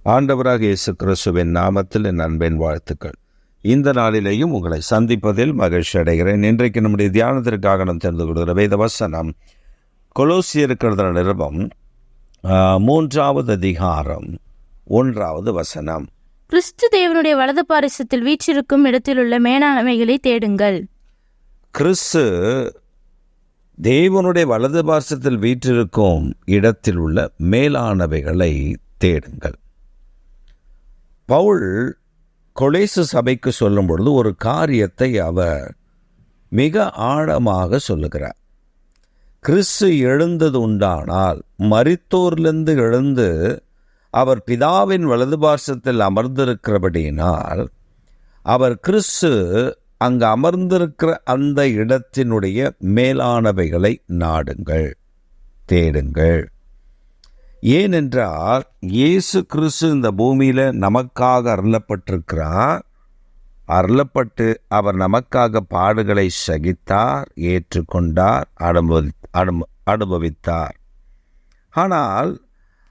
ஆண்டவராக இயேசு கிறிஸ்துவின் நாமத்தில் என் அன்பின் வாழ்த்துக்கள். இந்த நாளிலேயும் உங்களை சந்திப்பதில் மகிழ்ச்சி அடைகிறேன். இன்றைக்கு நம்முடைய தியானத்திற்காக நாம் தெரிந்து கொள்கிற வேத வசனம் கொலோசியர் நிருபம் 3வது அதிகாரம் 1வது வசனம். கிறிஸ்து தேவனுடைய வலது பாரிசத்தில் வீற்றிருக்கும் இடத்திலுள்ள மேலானவைகளை தேடுங்கள். கிறிஸ்து தேவனுடைய வலது பாரிசத்தில் வீற்றிருக்கும் இடத்தில் உள்ள மேலானவைகளை தேடுங்கள். பவுல் கொலேசு சபைக்கு சொல்லும் பொழுது ஒரு காரியத்தை அவர் மிக ஆழமாக சொல்லுகிறார். கிறிஸ்து எழுந்தது உண்டானால், மரித்தோரிலிருந்து எழுந்து அவர் பிதாவின் வலது பார்சத்தில் அமர்ந்திருக்கிறபடியினால், அவர் கிறிஸ்து அங்கு அமர்ந்திருக்கிற அந்த இடத்தினுடைய மேலானவைகளை நாடுங்கள், தேடுங்கள். ஏனென்றால் இயேசு கிறிஸ்து இந்த பூமியில நமக்காக அருளப்பட்டு அவர் நமக்காக பாடுகளை சகித்தார், ஏற்றுக்கொண்டார், அனுபவித்தார். ஆனால்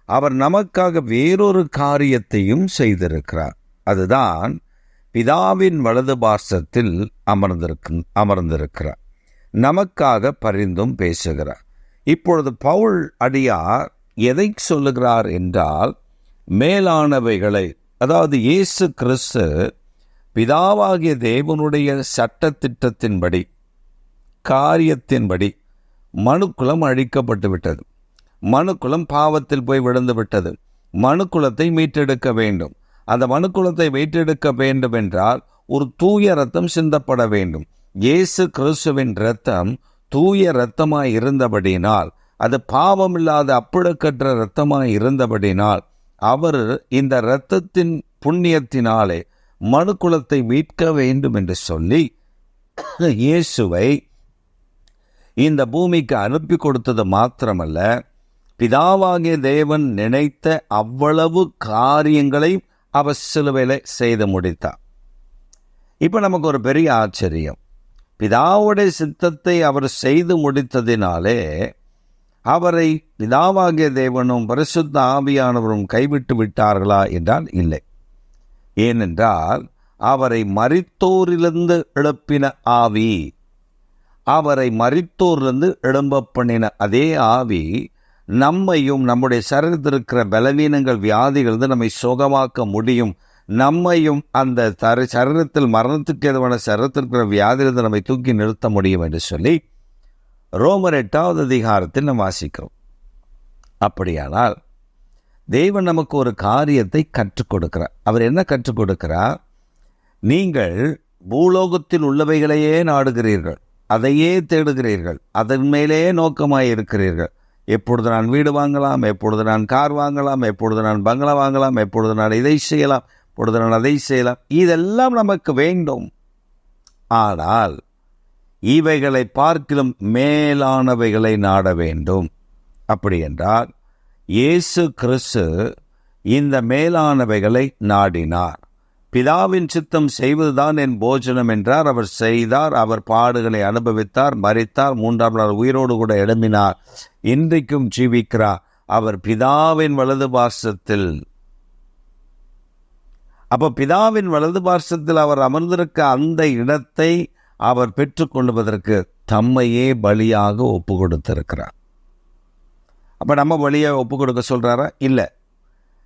அவர் நமக்காக வேறொரு காரியத்தையும் செய்திருக்கிறார். அதுதான் பிதாவின் வலது பார்சத்தில் அமர்ந்திருக்கிறார், நமக்காக பரிந்தும் பேசுகிறார். இப்பொழுது பவுல் அடியார் எதை சொல்லுகிறார் என்றால், மேலானவைகளை, அதாவது இயேசு கிறிஸ்து பிதாவாகிய தேவனுடைய சட்டத்திட்டத்தின்படி, காரியத்தின்படி மனுக்குலம் அழிக்கப்பட்டு விட்டது. மனுக்குலம் பாவத்தில் போய் விழுந்து விட்டது. மனுக்குலத்தை மீட்டெடுக்க வேண்டும். அந்த மனுக்குலத்தை மீட்டெடுக்க வேண்டும் என்றால் ஒரு தூய இரத்தம் சிந்தப்பட வேண்டும். இயேசு கிறிஸ்துவின் இரத்தம் தூய இரத்தமாய் இருந்தபடினால், அது பாவமில்லாத அப்பழுக்கற்ற இரத்தமாய் இருந்தபடினால், அவர் இந்த இரத்தத்தின் புண்ணியத்தினாலே மனுக்குலத்தை மீட்க வேண்டும் என்று சொல்லி இயேசுவை இந்த பூமிக்கு அனுப்பி கொடுத்தது மாத்திரமல்ல, பிதாவாகிய தேவன் நினைத்த அவ்வளவு காரியங்களை அவர் சிலுவையில செய்து முடித்தார். இப்ப நமக்கு ஒரு பெரிய ஆச்சரியம். பிதாவுடைய சித்தத்தை அவர் செய்து முடித்ததினாலே அவரை பிதாவாகிய தேவனும் பரிசுத்த ஆவியானவரும் கைவிட்டு விட்டார்களா என்றால் இல்லை. ஏனென்றால் அவரை மரித்தோரிலிருந்து எழுப்பின ஆவி, அவரை மரித்தோரிலிருந்து எழும்ப பண்ணின அதே ஆவி நம்மையும், நம்முடைய சரீரத்திற்கிற பலவீனங்கள், வியாதிகள் நம்மை சுகமாக்க முடியும். நம்மையும் அந்த சரீரத்தில் மரணத்துக்கு எதுவான சரீரத்திற்கிற வியாதியிலிருந்து நம்மை தூக்கி நிறுத்த முடியும் என்று சொல்லி ரோமர் 8வது அதிகாரத்தில் நாம் வாசிக்கிறோம். அப்படியானால் தேவன் நமக்கு ஒரு காரியத்தை கற்றுக் கொடுக்கிறார். அவர் என்ன கற்றுக் கொடுக்கிறார்? நீங்கள் பூலோகத்தில் உள்ளவைகளையே நாடுகிறீர்கள், அதையே தேடுகிறீர்கள், அதன் மேலே நோக்கமாய் இருக்கிறீர்கள். எப்பொழுது நான் வீடு வாங்கலாம், எப்பொழுது நான் கார் வாங்கலாம், எப்பொழுது நான் பங்களா வாங்கலாம், எப்பொழுது நான் இதை செய்யலாம், எப்பொழுது நான் அதை செய்யலாம், இதெல்லாம் நமக்கு வேண்டும். ஆனால் இவைகளை பார்க்கிலும் மேலானவைகளை நாட வேண்டும். அப்படி என்றால் இயேசு கிறிஸ்து இந்த மேலானவைகளை நாடினார். பிதாவின் சித்தம் செய்வதுதான் என் போஜனம் என்றார். அவர் செய்தார். அவர் பாடுகளை அனுபவித்தார், மரித்தார், 3ஆம் நாள் உயிரோடு கூட எழும்பினார், இன்றைக்கும் ஜீவிக்கிறார். அவர் பிதாவின் வலது பார்சத்தில், அப்ப பிதாவின் வலது பார்சத்தில் அவர் அமர்ந்திருக்க அந்த இடத்தை அவர் பெற்றுக்கொள்வதற்கு தம்மையே பலியாக ஒப்பு கொடுத்திருக்கிறார். அப்ப நம்ம பலியை ஒப்பு கொடுக்க சொல்றாரா? இல்லை.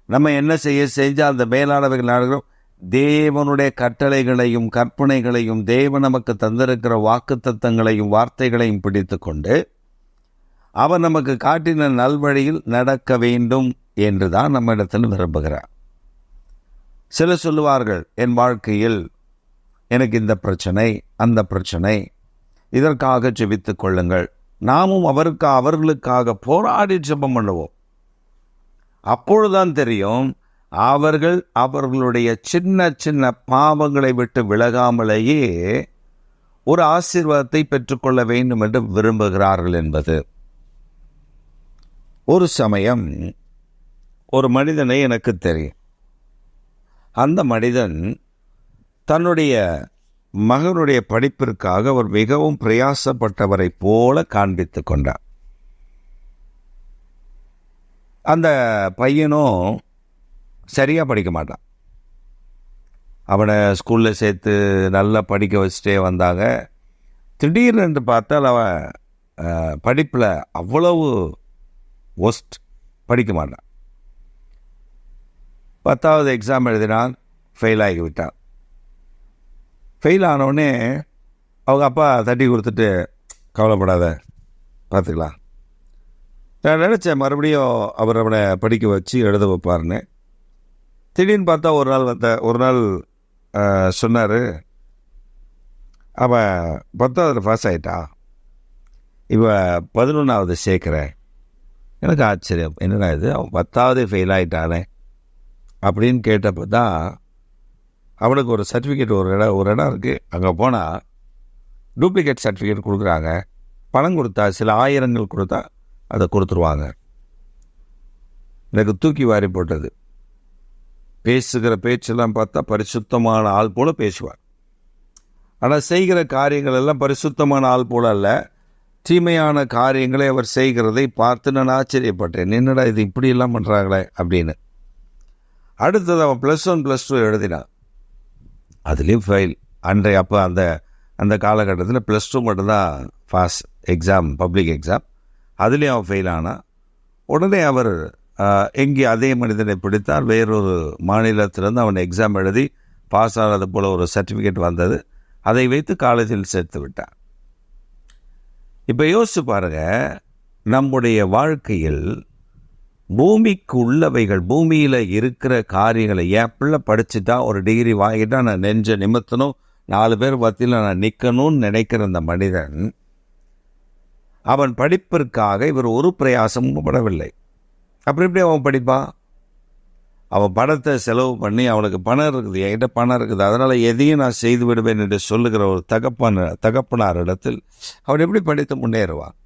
நம்ம என்ன செஞ்சா அந்த மேலானவைகள் நாடுகிறோம்? தேவனுடைய கட்டளைகளையும் கற்பனைகளையும், தேவன் நமக்கு தந்திருக்கிற வாக்குத்தத்தங்களையும் வார்த்தைகளையும் பிடித்து கொண்டு அவர் நமக்கு காட்டின நல்வழியில் நடக்க வேண்டும் என்றுதான் நம்ம இடத்தில் விரும்புகிறார். சிலர் சொல்லுவார்கள், என் வாழ்க்கையில் எனக்கு இந்த பிரச்சனை, அந்த பிரச்சனை, இதற்காக ஜெபித்துக் கொள்ளுங்கள். நாமும் அவர்களுக்காக போராடி ஜெபம் பண்ணுவோம். அப்பொழுதுதான் தெரியும் அவர்கள் அவர்களுடைய சின்ன சின்ன பாவங்களை விட்டு விலகாமலேயே ஒரு ஆசீர்வாதத்தை பெற்றுக்கொள்ள வேண்டும் என்று விரும்புகிறார்கள் என்பது. ஒரு சமயம் ஒரு மனிதனை எனக்கு தெரியும். அந்த மனிதன் தன்னுடைய மகனுடைய படிப்பிற்காக அவர் மிகவும் பிரயாசப்பட்டவரை போல காண்பித்து கொண்டார். அந்த பையனும் சரியாக படிக்க மாட்டான். அவனை ஸ்கூலில் சேர்த்து நல்லா படிக்க வச்சுட்டே வந்தாங்க. திடீர்னு பார்த்தால் அவன் படிப்பில் அவ்வளவு ஒஸ்ட், படிக்க மாட்டான். 10வது எக்ஸாம் எழுதினான், ஃபெயில் ஆகிவிட்டான். ஃபெயில் ஆனவுடனே அவங்க அப்பா தட்டி கொடுத்துட்டு, கவலைப்படாத, பார்த்துக்கலாம். நான் நினச்சேன் மறுபடியும் அவர் அவனை படிக்க வச்சு எழுத வைப்பார்னு. திடீர்னு பார்த்தா ஒரு நாள் சொன்னார், அவன் 10வது பாஸ் ஆகிட்டான், இவன் 11வது சேர்க்குறேன். எனக்கு ஆச்சரியம், என்னடா இது, அவன் 10வது ஃபெயில் ஆகிட்டானே அப்படின்னு கேட்டப்போ தான் அவனுக்கு ஒரு சர்டிஃபிகேட், ஒரு இடம் இருக்குது, அங்கே போனால் டூப்ளிகேட் சர்டிஃபிகேட் கொடுக்குறாங்க. பணம் கொடுத்தா, சில ஆயிரங்கள் கொடுத்தா அதை கொடுத்துருவாங்க. எனக்கு தூக்கி வாரி போட்டது. பேசுகிற பேச்செல்லாம் பார்த்தா பரிசுத்தமான ஆள் போல் பேசுவார். ஆனால் செய்கிற காரியங்கள் எல்லாம் பரிசுத்தமான ஆள் போல் அல்ல, தீமையான காரியங்களை அவர் செய்கிறதை பார்த்து நான் ஆச்சரியப்பட்டேன். என்னடா இது இப்படியெல்லாம் பண்ணுறாங்களே அப்படின்னு. அடுத்தது அவன் +1 +2 எழுதினான், அதுலேயும் ஃபெயில். அப்போ அந்த காலகட்டத்தில் +2 மட்டும்தான் பாஸ் எக்ஸாம், பப்ளிக் எக்ஸாம். அதுலேயும் அவன் ஃபெயில் ஆனான். உடனே அவர் எங்கே அதே மனிதனை பிடித்தார், வேறொரு மாநிலத்திலேருந்து அவன் எக்ஸாம் எழுதி பாஸ் ஆனது போல் ஒரு சர்டிஃபிகேட் வந்தது. அதை வைத்து காலேஜில் சேர்த்து விட்டான். இப்போ யோசிச்சு பாருங்க, நம்முடைய வாழ்க்கையில் பூமிக்கு உள்ளவைகள், பூமியில் இருக்கிற காரியங்களை, என் பிள்ளை படிச்சுட்டா, ஒரு டிகிரி வாங்கிட்டா நான் நெஞ்ச நிமித்தணும், 4 பேர் மத்தியில் நான் நிற்கணும்னு நினைக்கிற அந்த மனிதன், அவன் படிப்பிற்காக இவர் ஒரு பிரயாசமும் படவில்லை. அப்படி எப்படி அவன் படிப்பான்? அவன் பணத்தை செலவு பண்ணி, அவனுக்கு பணம் இருக்குது, என்கிட்ட பணம் இருக்குது, அதனால் எதையும் நான் செய்து விடுவேன் என்று சொல்லுகிற ஒரு தகப்பனார் இடத்தில் அவன் எப்படி படித்து முன்னேறுவான்?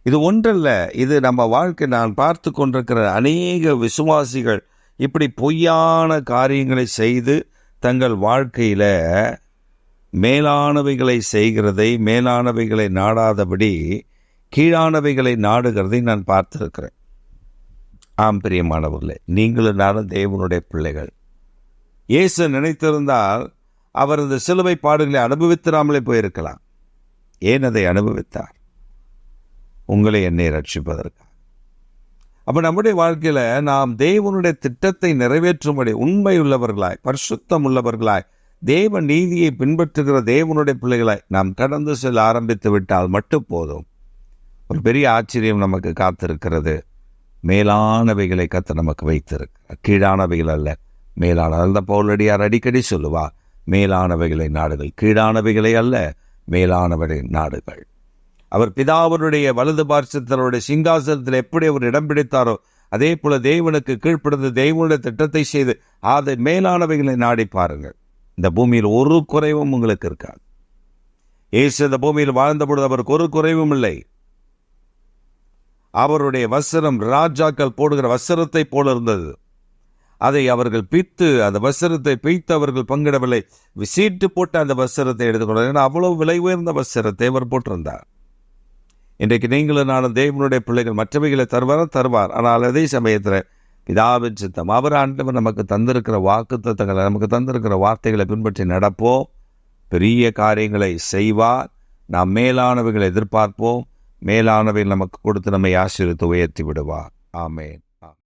இது ஒன்றல்ல, இது நம்ம வாழ்க்கை. நான் பார்த்து கொண்டிருக்கிற அநேக விசுவாசிகள் இப்படி பொய்யான காரியங்களை செய்து தங்கள் வாழ்க்கையில் மேலானவைகளை செய்கிறதை, மேலானவைகளை நாடாதபடி கீழானவைகளை நாடுகிறதை நான் பார்த்திருக்கிறேன். ஆம் பிரியமானவர்களே, நீங்களும் நானும் தேவனுடைய பிள்ளைகள். இயேசு நினைத்திருந்தால் அவர் இந்த சிலுவை பாடுகளை அனுபவித்திராமலே போயிருக்கலாம். ஏன் அதை அனுபவித்தார்? உங்களை என்னை ரட்சிப்பதற்காக. அப்போ நம்முடைய வாழ்க்கையில் நாம் தேவனுடைய திட்டத்தை நிறைவேற்றும்படி உண்மை உள்ளவர்களாய், பரிசுத்தம் உள்ளவர்களாய், தேவ நீதியை பின்பற்றுகிற தேவனுடைய பிள்ளைகளாய் நாம் கடந்து செல்ல ஆரம்பித்து விட்டால் மட்டும் போதும். ஒரு பெரிய ஆச்சரியம் நமக்கு காத்திருக்கிறது. மேலானவைகளை கர்த்தர் நமக்கு வைத்திருக்கிறார், கீழானவைகள் அல்ல, மேலான. அந்த பவுலடியார் அடிக்கடி சொல்லுவா, மேலானவைகளை நாடுகள், கீழானவைகளை அல்ல, மேலானவைகளை நாடுகள். அவர் பிதாவனுடைய வலது பார்சத்தினுடைய சிங்காசனத்தில் எப்படி அவர் இடம் பிடித்தாரோ, அதே போல தேவனுக்கு கீழ்ப்படிந்து தேவனுடைய திட்டத்தை செய்து அதை மேலானவைகளை நாடி பாருங்கள். இந்த பூமியில் ஒரு குறைவும் உங்களுக்கு இருக்காது. இயேசு இந்த பூமியில் வாழ்ந்த பொழுது அவருக்கு ஒரு குறைவும் இல்லை. அவருடைய வஸ்திரம் ராஜாக்கள் போடுகிற வஸ்திரத்தை போல இருந்தது. அதை அவர்கள் பிய்த்து, அந்த வஸ்திரத்தை பிய்த்து அவர்கள் பங்கிடவில்லை, சீட்டு போட்டு அந்த வஸ்திரத்தை எடுத்துக்கொண்டார். ஏன்னா அவ்வளவு விலை உயர்ந்த வஸ்திரத்தை அவர் போட்டிருந்தார். இன்றைக்கு நீங்களும் நானும் தேவனுடைய பிள்ளைகள், மற்றவைகளை தருவார். ஆனால் அதே சமயத்தில் பிதாவின் சித்தம், அவர் ஆண்டவர் நமக்கு தந்திருக்கிற வாக்குத்தத்தங்களை, நமக்கு தந்திருக்கிற வார்த்தைகளை பின்பற்றி நடப்போம். பெரிய காரியங்களை செய்வார். நாம் மேலானவைகளை எதிர்பார்ப்போம். மேலானவை நமக்கு கொடுத்து நம்மை ஆசீர்வதித்து உயர்த்தி விடுவார். ஆமென்.